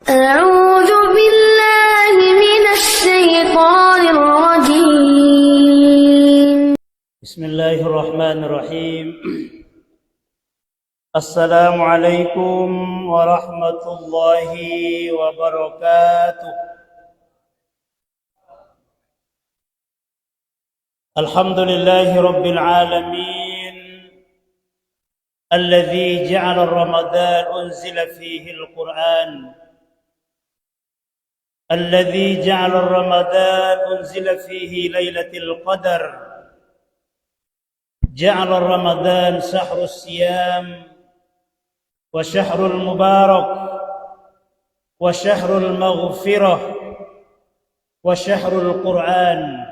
أعوذ بالله من الشيطان الرجيم. بسم الله الرحمن الرحيم. السلام عليكم ورحمة الله وبركاته. الحمد لله رب العالمين الذي جعل رمضان أنزل فيه القرآن، الذي جعل رمضان أنزل فيه ليلة القدر، جعل رمضان شهر الصيام وشهر المبارك وشهر المغفرة وشهر القرآن.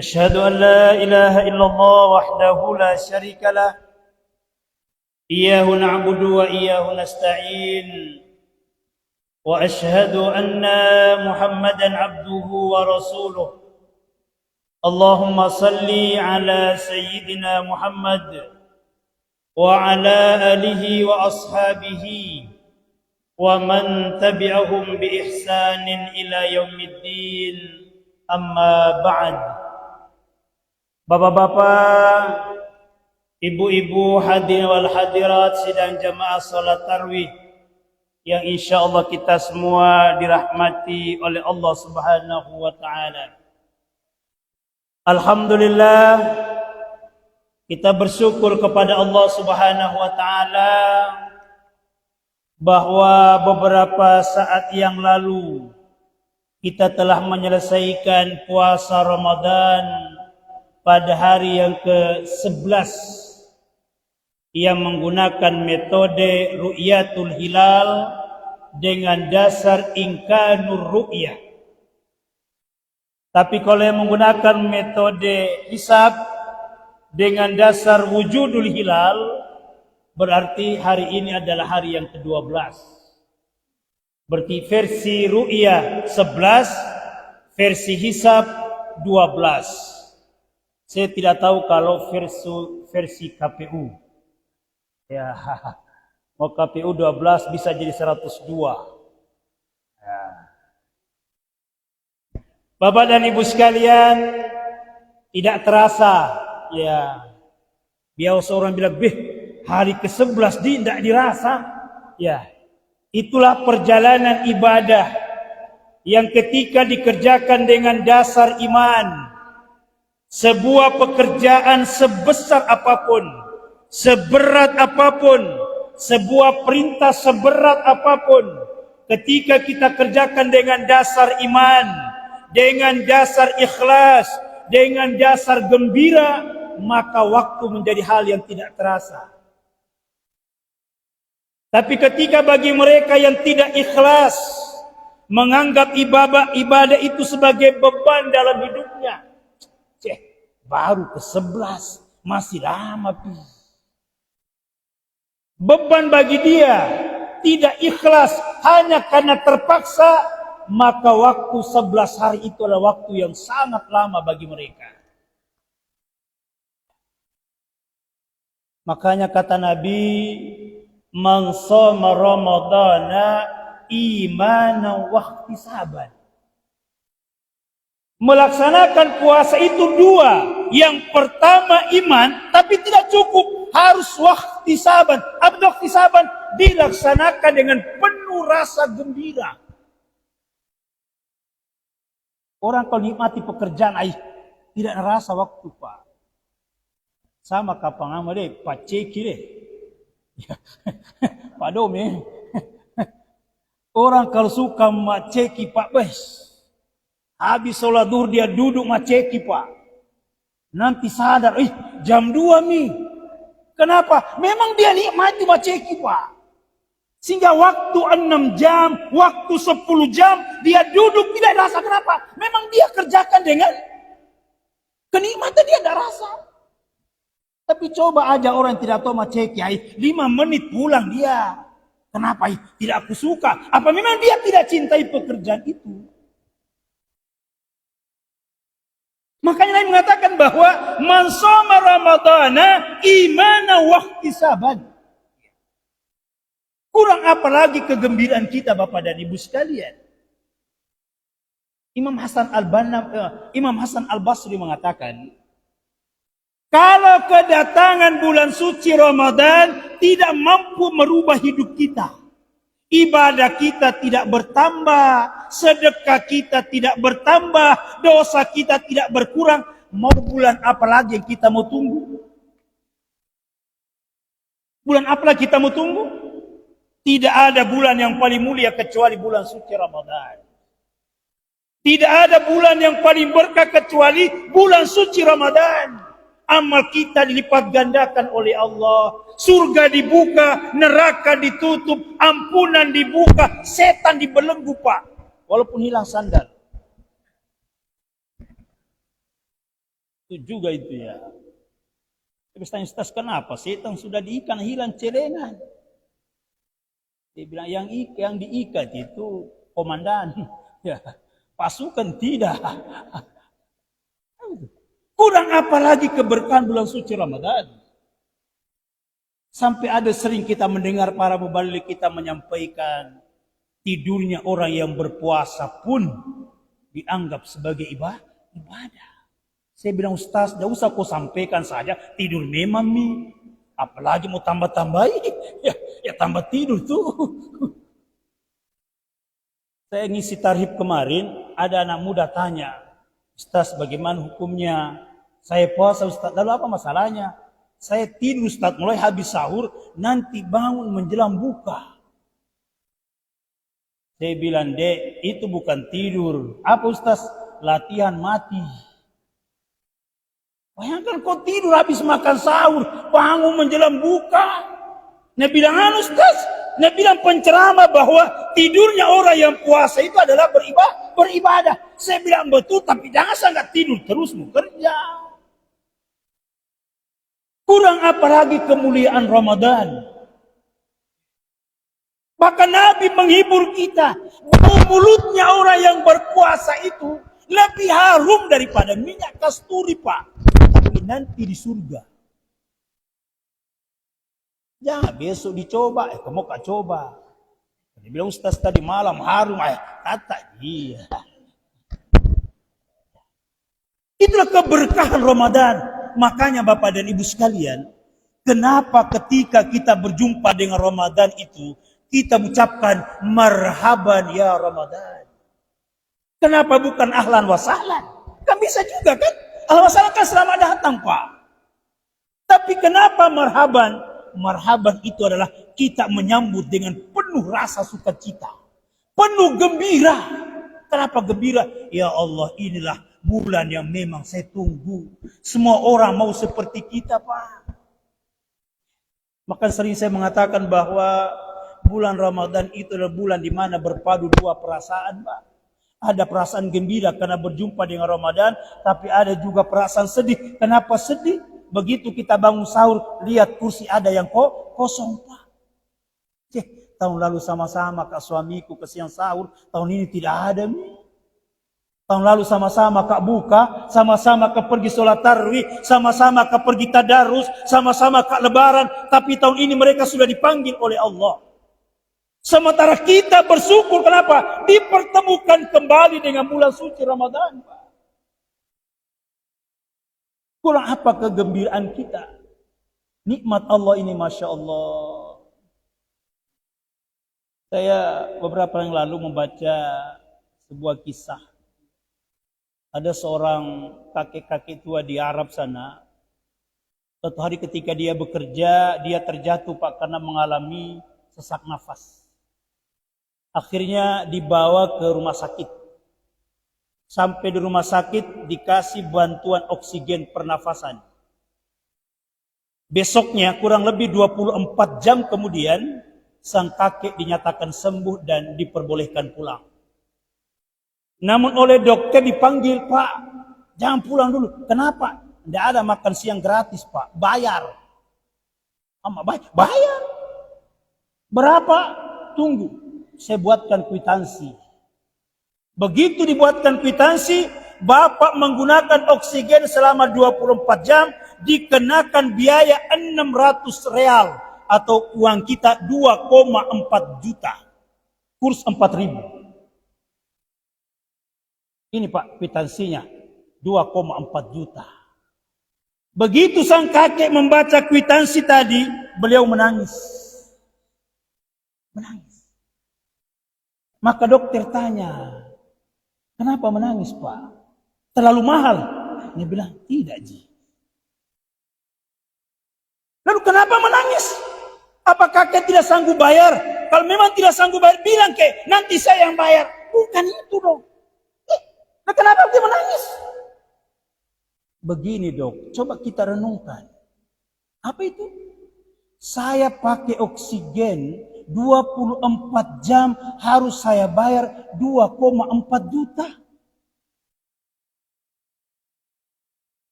أشهد أن لا إله إلا الله وحده لا شريك له، إياه نعبد وإياه نستعين، وأشهد أن محمدا عبده ورسوله. اللهم صل على سيدنا محمد وعلى آله وأصحابه ومن تبعهم بإحسان إلى يوم الدين. أما بعد. Bapak-bapak, ibu-ibu, hadirin wal hadirat sidang jamaah salat tarawih yang insyaallah kita semua dirahmati oleh Allah Subhanahu wa taala. Alhamdulillah, kita bersyukur kepada Allah Subhanahu wa taala bahwa beberapa saat yang lalu kita telah menyelesaikan puasa Ramadan pada hari yang ke-11 yang menggunakan metode ru'yatul hilal dengan dasar imkanur ru'yah. Tapi kalau yang menggunakan metode hisab dengan dasar wujudul hilal, berarti hari ini adalah hari yang ke-12. Berarti versi ru'yah 11, versi hisab 12. Saya tidak tahu kalau versi KPU. Ya, mau KPU 12 bisa jadi 102. Ya. Bapak dan Ibu sekalian, tidak terasa, ya. Biasa orang bilang, hari ke-11 tidak dirasa. Ya, itulah perjalanan ibadah yang ketika dikerjakan dengan dasar iman, sebuah pekerjaan sebesar apapun, seberat apapun, sebuah perintah seberat apapun, ketika kita kerjakan dengan dasar iman, dengan dasar ikhlas, dengan dasar gembira, maka waktu menjadi hal yang tidak terasa. Tapi ketika bagi mereka yang tidak ikhlas, menganggap ibadah itu sebagai beban dalam hidupnya, baru ke-11, masih lama. Beban bagi dia, tidak ikhlas hanya karena terpaksa, maka waktu 11 hari itu adalah waktu yang sangat lama bagi mereka. Makanya kata Nabi, man shoma ramadhana imanan wa ihtisaban. Melaksanakan puasa itu dua. Yang pertama iman, tapi tidak cukup, harus wahtisaban. Wahtisaban dilaksanakan dengan penuh rasa gembira. Orang kalau nikmati pekerjaan, tidak rasa waktu, Pak. Sama kapang ama deh, Pak Ceki deh. Pak Dome. Orang kalau suka maceki, Pak Bes. Habis sholat duhur dia duduk maceki, Pak. Nanti sadar, jam 2 nih. Kenapa? Memang dia nikmati maceki, Pak. Sehingga waktu 6 jam, waktu 10 jam, dia duduk tidak rasa. Kenapa? Memang dia kerjakan dengan kenikmatan, dia tidak rasa. Tapi coba aja orang yang tidak tahu maceki, 5 menit pulang dia. Kenapa? Tidak aku suka. Apa memang dia tidak cintai pekerjaan itu? Makanya Nabi mengatakan bahwa man shoma ramadhana imana wa ihtisaban. Kurang apa lagi kegembiraan kita Bapak dan Ibu sekalian. Imam Hasan Al-Basri mengatakan, kalau kedatangan bulan suci Ramadan tidak mampu merubah hidup kita, ibadah kita tidak bertambah, sedekah kita tidak bertambah, dosa kita tidak berkurang, mau bulan apa lagi yang kita mau tunggu? Bulan apa lagi kita mau tunggu? Tidak ada bulan yang paling mulia kecuali bulan suci Ramadan. Tidak ada bulan yang paling berkah kecuali bulan suci Ramadan. Amal kita dilipat gandakan oleh Allah. Surga dibuka, neraka ditutup, ampunan dibuka, setan dibelenggu Pak. Walaupun hilang sandal. Itu juga itu ya. Terus tanya Ustaz, kenapa setan sudah diikat hilang celengan? Dia bilang yang diikat itu komandan. Ya, pasukan tidak. Kurang apa lagi keberkahan bulan suci Ramadan. Sampai ada sering kita mendengar para mubalik kita menyampaikan tidurnya orang yang berpuasa pun dianggap sebagai ibadah. Saya bilang Ustaz, tidak usah kau sampaikan saja tidur memang nih. Apalagi mau tambah-tambahin. Ya tambah tidur tuh. Saya ngisi tarhib kemarin, ada anak muda tanya, Ustaz bagaimana hukumnya? Saya puasa Ustaz, lalu apa masalahnya? Saya tidur Ustaz, mulai habis sahur, nanti bangun menjelang buka. Saya bilang, Dek, itu bukan tidur. Apa Ustaz? Latihan mati. Bayangkan kau tidur habis makan sahur, bangun menjelang buka. Dia bilang, Ustaz, dia bilang penceramah bahwa tidurnya orang yang puasa itu adalah beribadah. Saya bilang betul, tapi jangan sangat tidur terus mau kerja. Kurang apa lagi kemuliaan Ramadan. Bahkan Nabi menghibur kita, bahwa mulutnya orang yang berpuasa itu lebih harum daripada minyak kasturi Pak. Tapi nanti di surga. Ya besok dicoba, kamu gak coba. Dia bilang Ustaz tadi malam harum, kata iya. Itulah keberkahan Ramadan. Makanya Bapak dan Ibu sekalian, kenapa ketika kita berjumpa dengan Ramadan itu, kita ucapkan marhaban ya Ramadan. Kenapa bukan ahlan wa sahlan? Kan bisa juga kan? Ahlan wa sahlan kan selamat datang Pak. Tapi kenapa marhaban? Marhaban itu adalah kita menyambut dengan penuh rasa sukacita. Penuh gembira. Kenapa gembira? Ya Allah, inilah bulan yang memang saya tunggu. Semua orang mau seperti kita Pak. Maka sering saya mengatakan bahwa bulan Ramadan itu adalah bulan di mana berpadu dua perasaan Pak. Ada perasaan gembira karena berjumpa dengan Ramadan. Tapi ada juga perasaan sedih. Kenapa sedih? Begitu kita bangun sahur, lihat kursi ada yang kosong Pak. Tahun lalu sama-sama kak suamiku ke siang sahur, tahun ini tidak ada nih. Tahun lalu sama-sama kak buka, sama-sama kak pergi sholat tarawih, sama-sama kak pergi tadarus, sama-sama kak lebaran. Tapi tahun ini mereka sudah dipanggil oleh Allah. Sementara kita bersyukur kenapa? Dipertemukan kembali dengan bulan suci Ramadan Pak. Kurang apa kegembiraan kita? Nikmat Allah ini Masya Allah. Saya beberapa yang lalu membaca sebuah kisah. Ada seorang kakek-kakek tua di Arab sana. Suatu hari ketika dia bekerja, dia terjatuh Pak karena mengalami sesak nafas. Akhirnya dibawa ke rumah sakit. Sampai di rumah sakit dikasih bantuan oksigen pernafasan. Besoknya kurang lebih 24 jam kemudian sang kakek dinyatakan sembuh dan diperbolehkan pulang. Namun oleh dokter dipanggil, Pak, jangan pulang dulu. Kenapa? Tidak ada makan siang gratis Pak, bayar. Bayar. Berapa? Tunggu, saya buatkan kwitansi. Begitu dibuatkan kwitansi, Bapak menggunakan oksigen selama 24 jam, dikenakan biaya 600 real atau uang kita 2,4 juta. Kurs 4.000. Ini Pak kwitansinya 2,4 juta. Begitu sang kakek membaca kwitansi tadi, beliau menangis. Menangis. Maka dokter tanya, kenapa menangis Pak? Terlalu mahal. Dia bilang, tidak Ji. Lalu kenapa menangis? Apa kakek tidak sanggup bayar? Kalau memang tidak sanggup bayar, bilang ke, nanti saya yang bayar. Bukan itu dong. Nah, kenapa dia menangis? Begini dok, coba kita renungkan. Apa itu? Saya pakai oksigen 24 jam harus saya bayar 2,4 juta.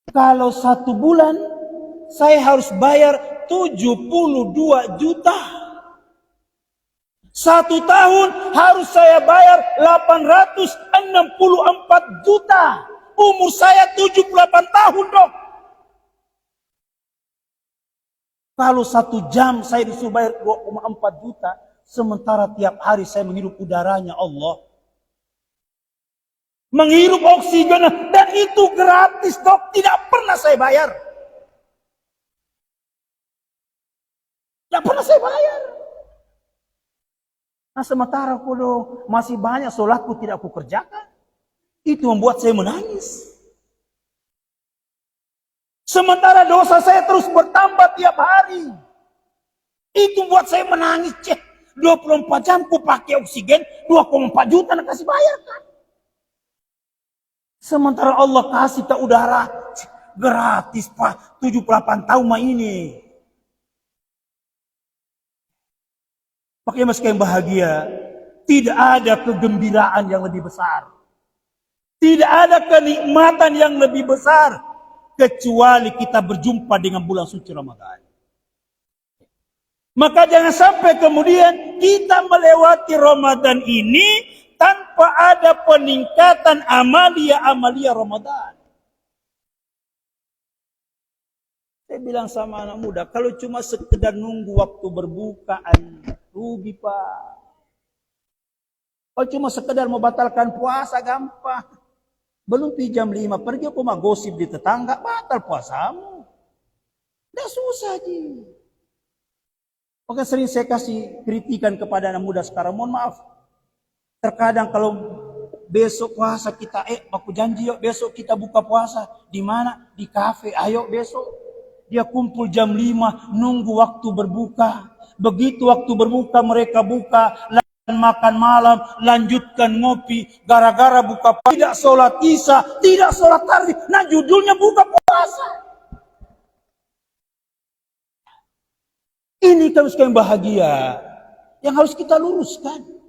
Kalau 1 bulan saya harus bayar 72 juta. 1 tahun harus saya bayar 864 juta. Umur saya 78 tahun dok. Kalau 1 jam saya disuruh bayar 2,4 juta. Sementara tiap hari saya menghirup udaranya Allah. Menghirup oksigen. Dan itu gratis dok. Tidak pernah saya bayar. Tidak pernah saya bayar. Nah sementara kalau masih banyak sholatku tidak aku kerjakan. Itu membuat saya menangis. Sementara dosa saya terus bertambah tiap hari. Itu membuat saya menangis. 24 jam ku pakai oksigen 2,4 juta nak kasih bayar kan. Sementara Allah kasih tak udara gratis Pak. 78 tahun mah ini. Pakai masker yang bahagia. Tidak ada kegembiraan yang lebih besar. Tidak ada kenikmatan yang lebih besar. Kecuali kita berjumpa dengan bulan suci Ramadan. Maka jangan sampai kemudian kita melewati Ramadan ini tanpa ada peningkatan amalia-amalia Ramadan. Saya bilang sama anak muda, kalau cuma sekedar nunggu waktu berbukaan, rugi Pak. Kalau cuma sekedar mau batalkan puasa, gampang. Belum jam 5, pergi aku mah gosip di tetangga, batal puasamu. Udah susah Ji. Maka sering saya kasih kritikan kepada anak muda sekarang, mohon maaf. Terkadang kalau besok puasa kita, aku janji yuk besok kita buka puasa. Di mana? Di kafe, ayo besok. Dia kumpul jam 5, nunggu waktu berbuka. Begitu waktu berbuka mereka buka, makan malam, lanjutkan ngopi. Gara-gara buka puasa, tidak sholat isya, tidak sholat tarawih. Nah judulnya buka puasa. Ini kan sekarang bahagia yang harus kita luruskan.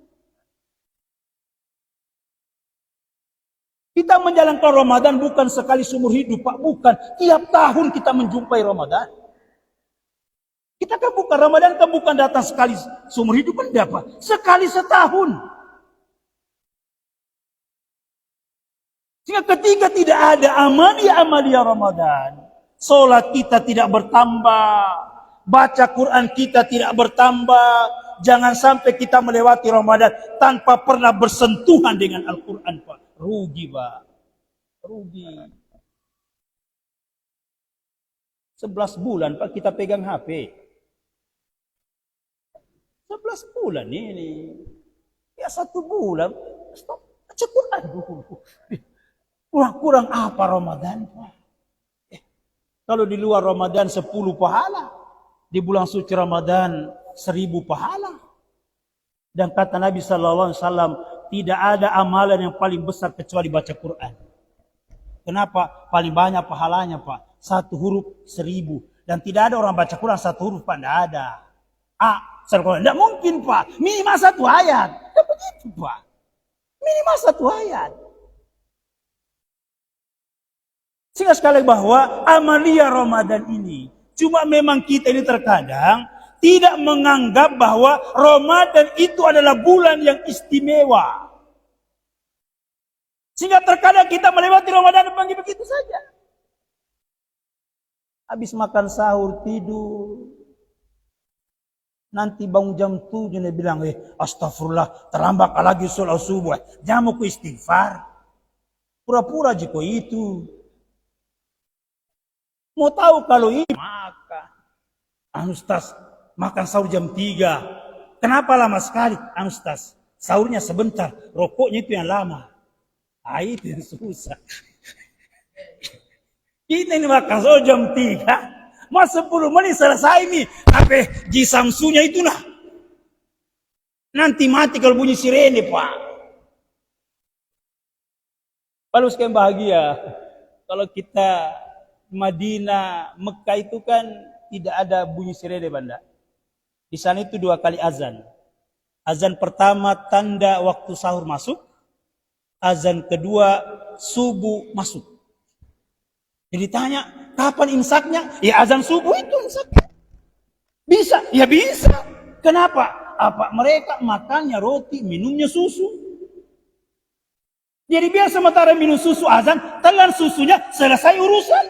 Kita menjalankan Ramadan bukan sekali seumur hidup, Pak. Bukan. Tiap tahun kita menjumpai Ramadan. Kita kan bukan Ramadan, kan bukan datang sekali seumur hidup, kan apa? Sekali setahun. Sehingga ketika tidak ada amalia-amalia Ramadan, sholat kita tidak bertambah. Baca Quran kita tidak bertambah. Jangan sampai kita melewati Ramadan tanpa pernah bersentuhan dengan Al-Quran, Pak. Rugi, Pak. Rugi. 11 bulan, Pak, kita pegang HP. 11 bulan ini. Ya 1 bulan. Stop. Baca Quran dulu. Kurang-kurang apa Ramadan, Pak? Kalau di luar Ramadan 10 pahala. Di bulan suci Ramadan 1000 pahala. Dan kata Nabi SAW, tidak ada amalan yang paling besar kecuali baca Quran. Kenapa? Paling banyak pahalanya Pak. 1 huruf 1000. Dan tidak ada orang baca Quran 1 huruf Pak. Tidak ada. Tidak mungkin Pak. Minimal 1 ayat. Tidak begitu Pak. Minimal 1 ayat. Sehingga sekali bahwa amalia Ramadan ini, cuma memang kita ini terkadang tidak menganggap bahwa Ramadan itu adalah bulan yang istimewa. Sehingga terkadang kita melewati Ramadan begitu saja. Habis makan sahur tidur. Nanti bangun jam 7 dia bilang, astagfirullah, terlambat lagi sholat subuh. Jangan mau istighfar. Pura-pura jiko itu. Mau tahu kalau ini maka Ustaz, makan sahur jam 3. Kenapa lama sekali? Ustaz, sahurnya sebentar, rokoknya itu yang lama. Itu yang susah. Kita ini makan sahur jam 3. Mas 10 menit selesai nih. Apa di Samsunya itu nah. Nanti mati kalau bunyi sirene, Pak. Lalu sekian bahagia. Kalau kita Madinah, Mekah itu kan tidak ada bunyi sirene, Banda. Di sana itu 2 kali azan. Azan pertama tanda waktu sahur masuk. Azan kedua subuh masuk. Jadi tanya, kapan imsaknya? Ya azan subuh itu imsaknya. Bisa? Ya bisa. Kenapa? Apa mereka makannya roti, minumnya susu? Jadi biar sementara minum susu azan, telan susunya, selesai urusan.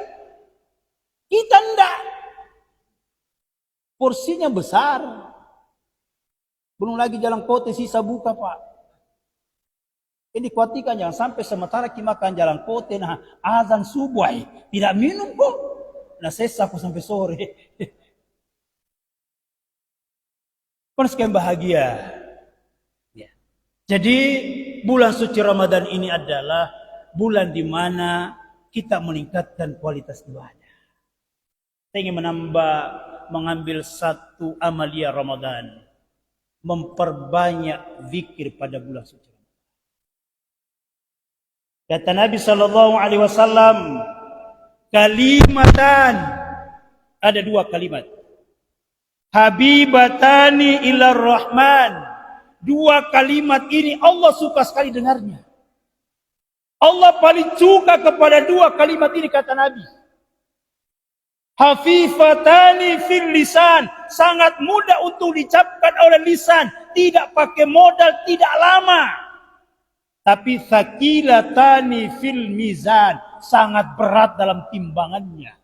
Kita enggak. Porsinya besar. Belum lagi jalan kota sisa buka, Pak. Ini kuatikan jangan sampai sementara kita makan jalan kota, nah azan subuh, tidak minum kok. Nah sesa aku sampai sore. Kan sekian bahagia. Ya. Jadi bulan suci Ramadan ini adalah bulan di mana kita meningkatkan kualitas ibadah. Saya ingin mengambil satu amalia Ramadan. Memperbanyak zikir pada bulan suci. Kata Nabi sallallahu alaihi wasallam, kalimatan, ada 2 kalimat. Habibatani ilar rahman. 2 kalimat ini Allah suka sekali dengarnya. Allah paling suka kepada 2 kalimat ini, kata Nabi. Hafifatani fil lisan, sangat mudah untuk diucapkan oleh lisan, tidak pakai modal, tidak lama. Tapi thaqilatani fil mizan, sangat berat dalam timbangannya.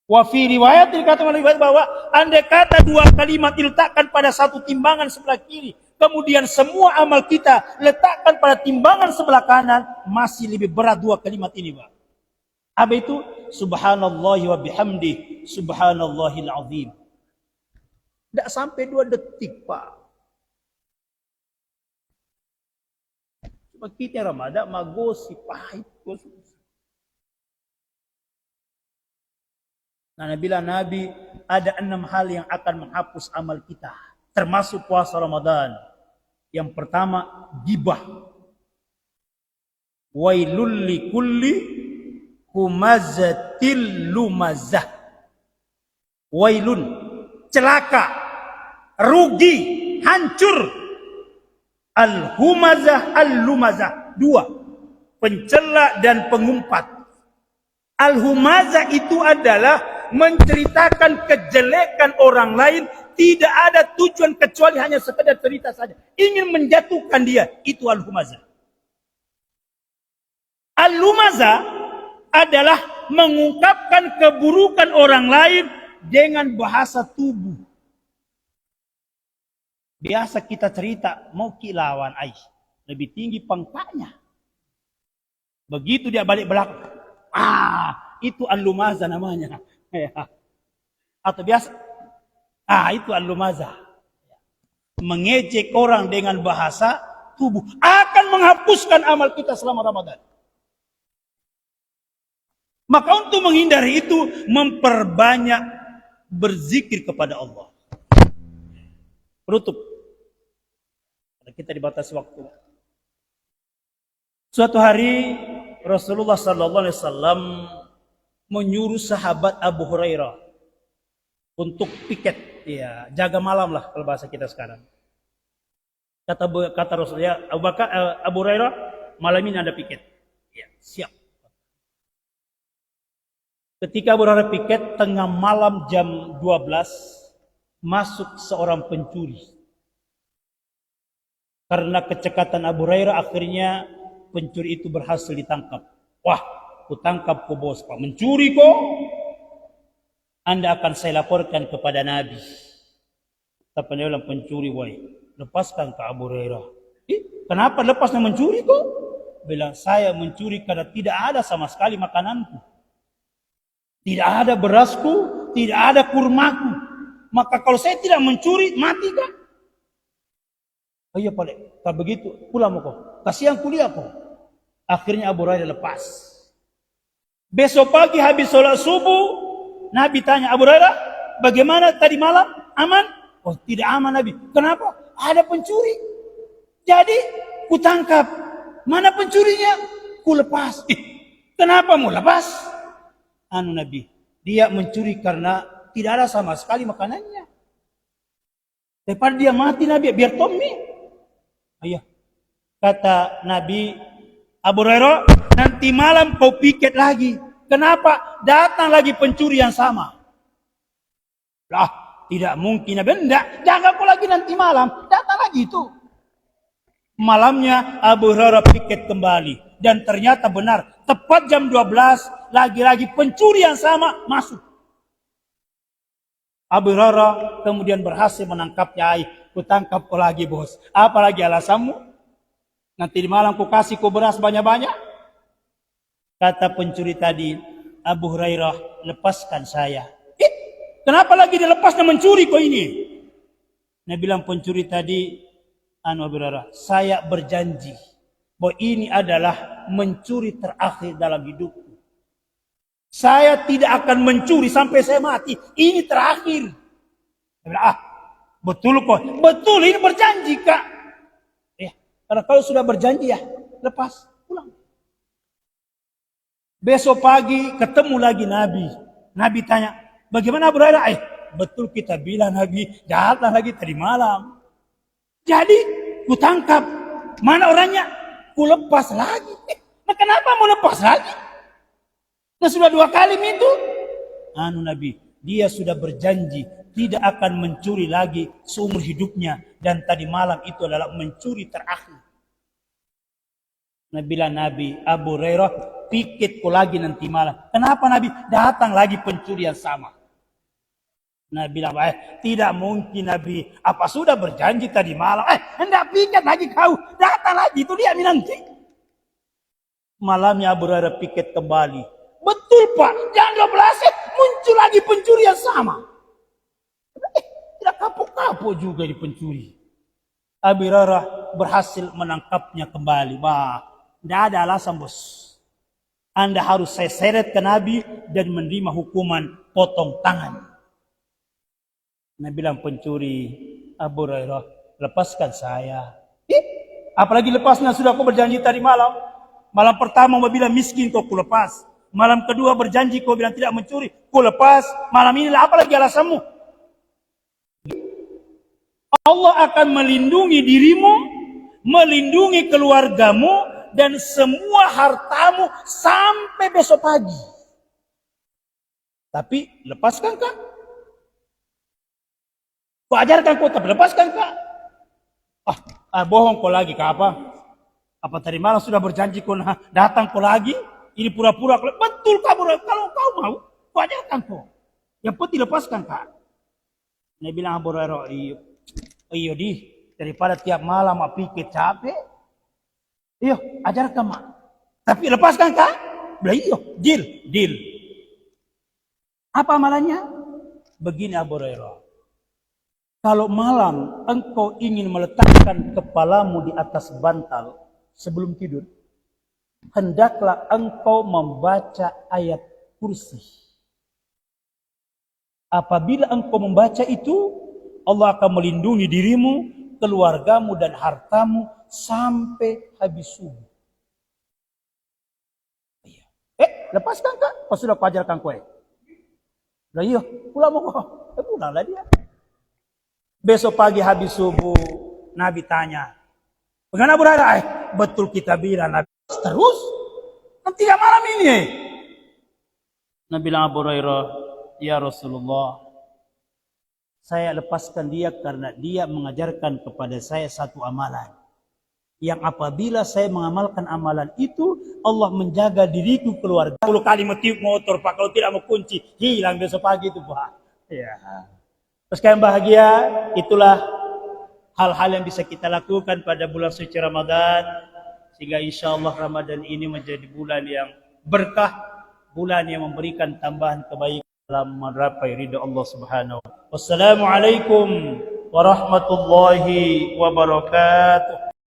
Wa fi riwayat dikatakan oleh riwayat bahwa andai kata 2 kalimat diletakkan pada satu timbangan sebelah kiri, kemudian semua amal kita letakkan pada timbangan sebelah kanan, masih lebih berat 2 kalimat ini, Pak. Apa itu? Subhanallahi wa bihamdi, subhanallahil azim. Tidak sampai 2 detik, Pak. Cuma kita Ramadan magosi, pahit, gosip. Nah, Nabi ada 6 hal yang akan menghapus amal kita, termasuk puasa Ramadan. Yang pertama, gibah. Wailul likulli humazatil lumazah. Wailun, celaka, rugi, hancur. Al-humazah, al-lumazah. 2, pencela dan pengumpat. Al-humazah itu adalah menceritakan kejelekan orang lain, tidak ada tujuan kecuali hanya sekedar cerita saja, ingin menjatuhkan dia. Itu al-humazah. Al-lumazah adalah mengungkapkan keburukan orang lain dengan bahasa tubuh. Biasa kita cerita, mau kilawan Aisyah, lebih tinggi pangkatnya. Begitu dia balik belakang, itu al-lumazah namanya. Atau biasa, itu al-lumazah. Mengejek orang dengan bahasa tubuh akan menghapuskan amal kita selama Ramadan. Maka untuk menghindari itu, memperbanyak berzikir kepada Allah. Penutup. Kita dibatasi waktu. Suatu hari Rasulullah sallallahu alaihi wasallam menyuruh sahabat Abu Hurairah untuk piket, ya, jaga malam lah kalau bahasa kita sekarang. Kata Rasulullah, Abu Hurairah, malam ini ada piket. Ya, siap. Ketika Abu Hurairah piket, tengah malam jam 12, masuk seorang pencuri. Karena kecekatan Abu Hurairah, akhirnya pencuri itu berhasil ditangkap. Wah, kutangkap kau bos, Pak. Mencuri kok. Anda akan saya laporkan kepada Nabi. Tapi dia bilang pencuri, woi, lepaskan ke Abu Hurairah. Kenapa lepasnya mencuri kok? Bilang, saya mencuri karena tidak ada sama sekali makananku. Tidak ada berasku, tidak ada kurmaku. Maka kalau saya tidak mencuri, mati kan? Oh iya Pak, kalau begitu pulang kok. Kasihan kuliah kok. Akhirnya Abu Hurairah lepas. Besok pagi habis sholat subuh, Nabi tanya Abu Hurairah, bagaimana tadi malam? Aman? Oh tidak aman Nabi. Kenapa? Ada pencuri. Jadi kutangkap. Mana pencurinya? Ku lepas. Kenapa mau lepas? Nabi, dia mencuri karena tidak ada sama sekali makanannya. Daripada dia mati Nabi, biar Tommy. Ayah. Kata Nabi, Abu Hurairah, nanti malam kau piket lagi. Kenapa? Datang lagi pencuri yang sama. Lah, tidak mungkin. Enggak, jangan kau lagi nanti malam. Datang lagi itu. Malamnya Abu Hurairah piket kembali. Dan ternyata benar. Tepat jam 12. Lagi-lagi pencuri yang sama masuk. Abu Hurairah kemudian berhasil menangkapnya. Kutangkap kau lagi bos. Apa lagi alasanmu? Nanti di malam ku kasih kau beras banyak-banyak. Kata pencuri tadi, Abu Hurairah, lepaskan saya. Kenapa lagi dilepasnya mencuri kau ini? Dia bilang pencuri tadi, Abu Hurairah, saya berjanji bahwa ini adalah mencuri terakhir dalam hidupku. Saya tidak akan mencuri sampai saya mati. Ini terakhir. Dia bilang, betul kok. Betul, ini berjanji kak. Karena kalau sudah berjanji ya, lepas, pulang. Besok pagi ketemu lagi Nabi. Nabi tanya, bagaimana Abu Hurairah? Betul kita bilang Nabi, datang lagi tadi malam. Jadi, ku tangkap. Mana orangnya? Ku lepas lagi. Kenapa mau lepas lagi? Nah, sudah 2 kali itu. Nabi, dia sudah berjanji tidak akan mencuri lagi seumur hidupnya. Dan tadi malam itu adalah mencuri terakhir. Nabi bilang Nabi, Abu Hurairah, piketku lagi nanti malam. Kenapa Nabi? Datang lagi pencuri yang sama. Nabi bilang, tidak mungkin Nabi. Apa sudah berjanji tadi malam? Hendak piket lagi kau. Datang lagi, itu dia nanti. Malamnya Abu Hurairah piket kembali. Betul Pak, jam 12 muncul lagi pencuri yang sama. Tidak kapok-kapok juga di pencuri. Abu Hurairah berhasil menangkapnya kembali. Tidak ada alasan bos. Anda harus saya seret ke Nabi dan menerima hukuman potong tangan. Nabi bilang pencuri, Abu Hurairah, lepaskan saya. Apalagi lepasnya sudah kau berjanji tadi malam. Malam pertama kau bilang miskin kau lepas. Malam kedua berjanji kau bilang tidak mencuri, kau lepas. Malam ini apalagi alasanmu? Allah akan melindungi dirimu, melindungi keluargamu, dan semua hartamu sampai besok pagi. Tapi lepaskan kak? Kau ajarkan kau, tapi lepaskan kak? Bohong kau lagi kak apa? Apa tadi malam sudah berjanji kau datang kau lagi? Ini pura-pura. Betul kak, kalau kau mau, kau ajarkan kau. Yang penting lepaskan kak. Dia bilang Abu Hurairah, iyo daripada tiap malam pikir capek. Iyo, ajarkan mak. Tapi lepaskan kak? Bilang iyo, deal. Apa amalannya? Begini Abu Hurairah. Kalau malam engkau ingin meletakkan kepalamu di atas bantal sebelum tidur, hendaklah engkau membaca ayat kursi. Apabila engkau membaca itu, Allah akan melindungi dirimu, keluargamu dan hartamu sampai habis subuh. Lepaskan kak? Kau sudah kuajarkan kau? Lah iya, pulang mau kau. Pulanglah dia. Besok pagi habis subuh, Nabi tanya, bagaimana Abu Hurairah? Betul kita bilang Nabi. Terus? Nanti malam ini. Nabi bilang Abu Hurairah, ya Rasulullah, saya lepaskan dia karena dia mengajarkan kepada saya satu amalan. Yang apabila saya mengamalkan amalan itu, Allah menjaga diriku keluarga. 10 kali metiup motor, Pak. Kalau tidak mau kunci, hilang besok pagi itu, Pak. Ya. Sekalian bahagia, itulah hal-hal yang bisa kita lakukan pada bulan suci Ramadan, sehingga insya Allah Ramadan ini menjadi bulan yang berkah, bulan yang memberikan tambahan kebaikan dalam merapai ridha Allah Subhanahu wa taala. Wassalamualaikum warahmatullahi wabarakatuh.